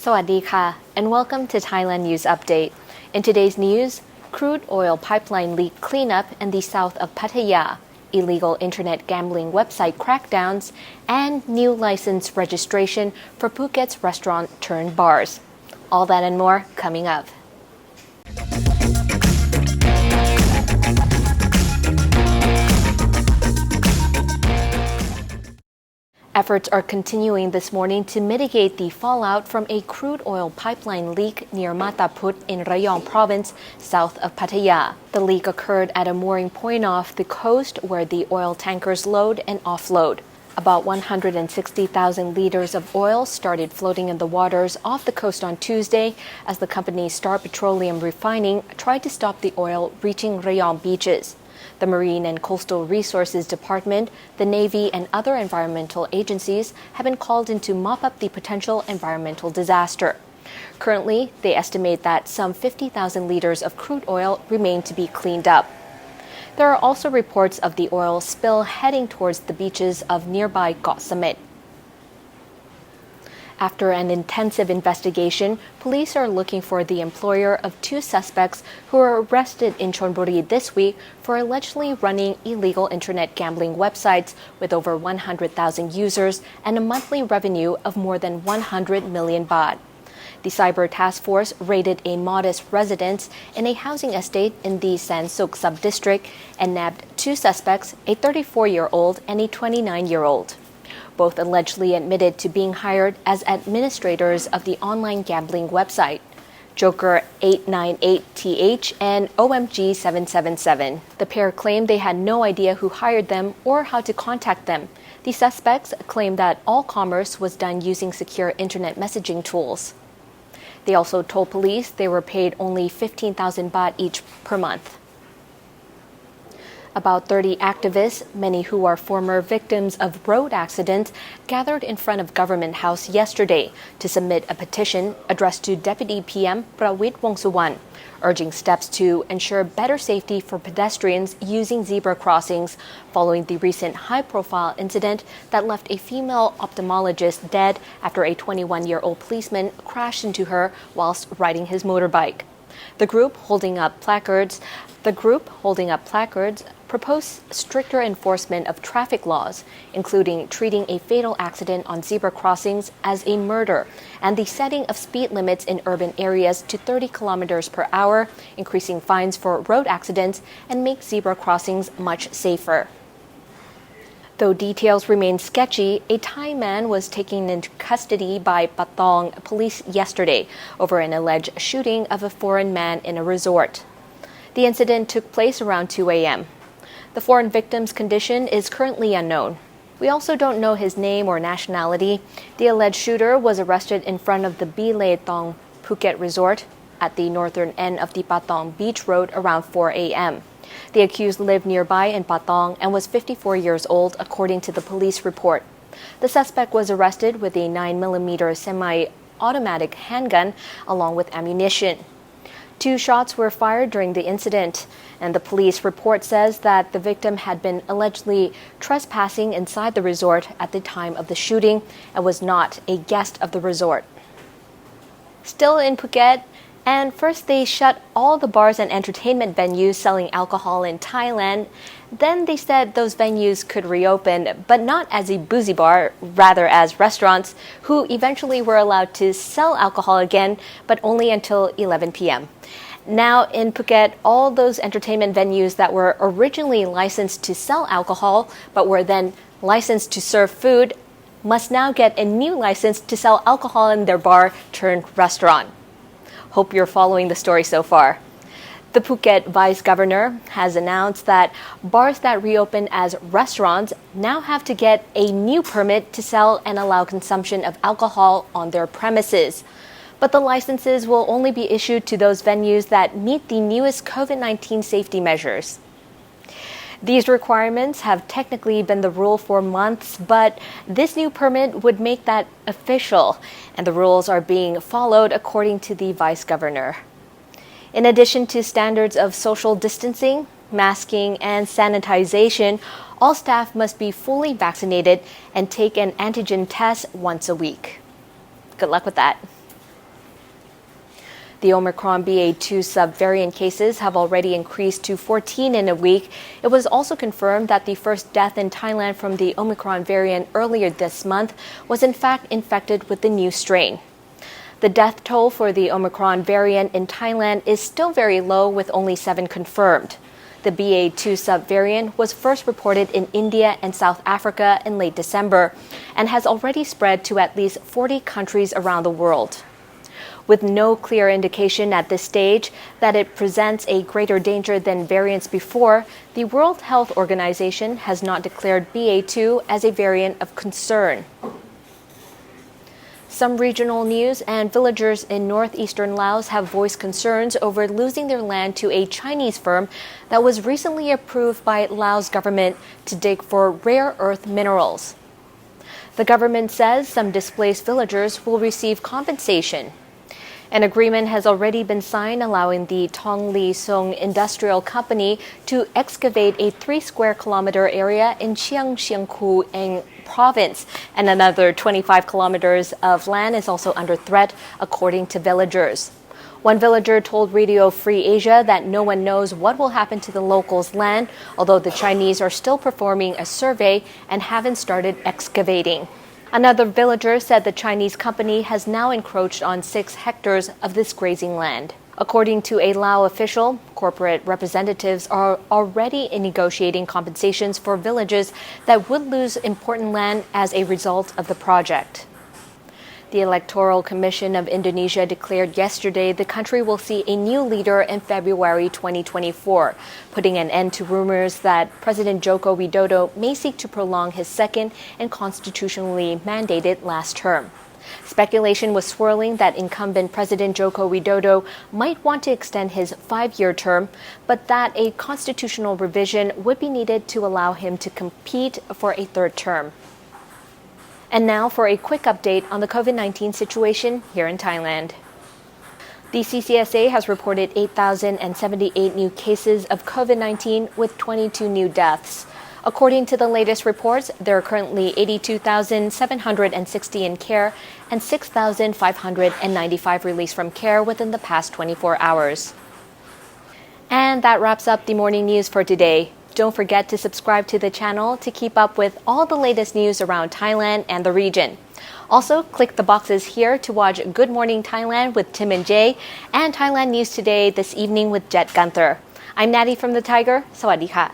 Sawadee and welcome to Thailand News Update. In today's news, crude oil pipeline leak cleanup in the south of Pattaya, illegal internet gambling website crackdowns, and new license registration for Phuket's restaurant-turned-bars. All that and more coming up. Efforts are continuing this morning to mitigate the fallout from a crude oil pipeline leak near Map Ta Phet in Rayong province, south of Pattaya. The leak occurred at a mooring point off the coast where the oil tankers load and offload. About 160,000 liters of oil started floating in the waters off the coast on Tuesday as the company Star Petroleum Refining tried to stop the oil reaching Rayong beaches. The Marine and Coastal Resources Department, the Navy, and other environmental agencies have been called in to mop up the potential environmental disaster. Currently, they estimate that some 50,000 liters of crude oil remain to be cleaned up. There are also reports of the oil spill heading towards the beaches of nearby Koh Samet. After an intensive investigation, police are looking for the employer of two suspects who were arrested in Chonburi this week for allegedly running illegal internet gambling websites with over 100,000 users and a monthly revenue of more than 100 million baht. The Cyber Task Force raided a modest residence in a housing estate in the Sansuk sub-district and nabbed two suspects, a 34-year-old and a 29-year-old. Both allegedly admitted to being hired as administrators of the online gambling website, Joko 898TH and OMG 777. The pair claimed they had no idea who hired them or how to contact them. The suspects claimed that all commerce was done using secure internet messaging tools. They also told police they were paid only 15,000 baht each per month. About 30 activists, many who are former victims of road accidents, gathered in front of Government House yesterday to submit a petition addressed to Deputy PM Prawit Wongsuwan, urging steps to ensure better safety for pedestrians using zebra crossings following the recent high-profile incident that left a female ophthalmologist dead after a 21-year-old policeman crashed into her whilst riding his motorbike. The group holding up placards proposed stricter enforcement of traffic laws, including treating a fatal accident on zebra crossings as a murder and the setting of speed limits in urban areas to 30 kilometers per hour, increasing fines for road accidents, and make zebra crossings much safer. Though details remain sketchy, a Thai man was taken into custody by Patong police yesterday over an alleged shooting of a foreign man in a resort. The incident took place around 2 a.m. The foreign victim's condition is currently unknown. We also don't know his name or nationality. The alleged shooter was arrested in front of the Biletong Phuket resort at the northern end of the Patong Beach Road around 4 a.m. The accused lived nearby in Patong and was 54 years old, according to the police report. The suspect was arrested with a 9mm semi-automatic handgun along with ammunition. 2 shots were fired during the incident, and the police report says that the victim had been allegedly trespassing inside the resort at the time of the shooting and was not a guest of the resort. Still in Phuket, and first they shut all the bars and entertainment venues selling alcohol in Thailand. Then they said those venues could reopen, but not as a boozy bar, rather as restaurants, who eventually were allowed to sell alcohol again, but only until 11 p.m. Now in Phuket, all those entertainment venues that were originally licensed to sell alcohol, but were then licensed to serve food, must now get a new license to sell alcohol in their bar turned restaurant. Hope you're following the story so far. The Phuket Vice Governor has announced that bars that reopen as restaurants now have to get a new permit to sell and allow consumption of alcohol on their premises. But the licenses will only be issued to those venues that meet the newest COVID-19 safety measures. These requirements have technically been the rule for months, but this new permit would make that official, and the rules are being followed according to the Vice Governor. In addition to standards of social distancing, masking, and sanitization, all staff must be fully vaccinated and take an antigen test once a week. Good luck with that. The Omicron BA.2 subvariant cases have already increased to 14 in a week. It was also confirmed that the first death in Thailand from the Omicron variant earlier this month was in fact infected with the new strain. The death toll for the Omicron variant in Thailand is still very low, with only 7 confirmed. The BA.2 subvariant was first reported in India and South Africa in late December and has already spread to at least 40 countries around the world. With no clear indication at this stage that it presents a greater danger than variants before, the World Health Organization has not declared BA.2 as a variant of concern. Some regional news: and villagers in northeastern Laos have voiced concerns over losing their land to a Chinese firm that was recently approved by Laos government to dig for rare earth minerals. The government says some displaced villagers will receive compensation. An agreement has already been signed allowing the Thong Lee Sung Industrial Company to excavate a 3 square kilometer area in Chiang Siangku Eng province, and another 25 kilometers of land is also under threat, according to villagers. One villager told Radio Free Asia that no one knows what will happen to the locals' land, although the Chinese are still performing a survey and haven't started excavating. Another villager said the Chinese company has now encroached on 6 hectares of this grazing land. According to a Lao official, corporate representatives are already negotiating compensations for villages that would lose important land as a result of the project. The Electoral Commission of Indonesia declared yesterday the country will see a new leader in February 2024, putting an end to rumors that President Joko Widodo may seek to prolong his second and constitutionally mandated last term. Speculation was swirling that incumbent President Joko Widodo might want to extend his 5-year term, but that a constitutional revision would be needed to allow him to compete for a 3rd term. And now for a quick update on the COVID-19 situation here in Thailand. The CCSA has reported 8,078 new cases of COVID-19 with 22 new deaths. According to the latest reports, there are currently 82,760 in care and 6,595 released from care within the past 24 hours. And that wraps up the morning news for today. Don't forget to subscribe to the channel to keep up with all the latest news around Thailand and the region. Also, click the boxes here to watch Good Morning Thailand with Tim and Jay and Thailand News Today this evening with Jet Gunther. I'm Natty from the Thaiger. Sawadee ka.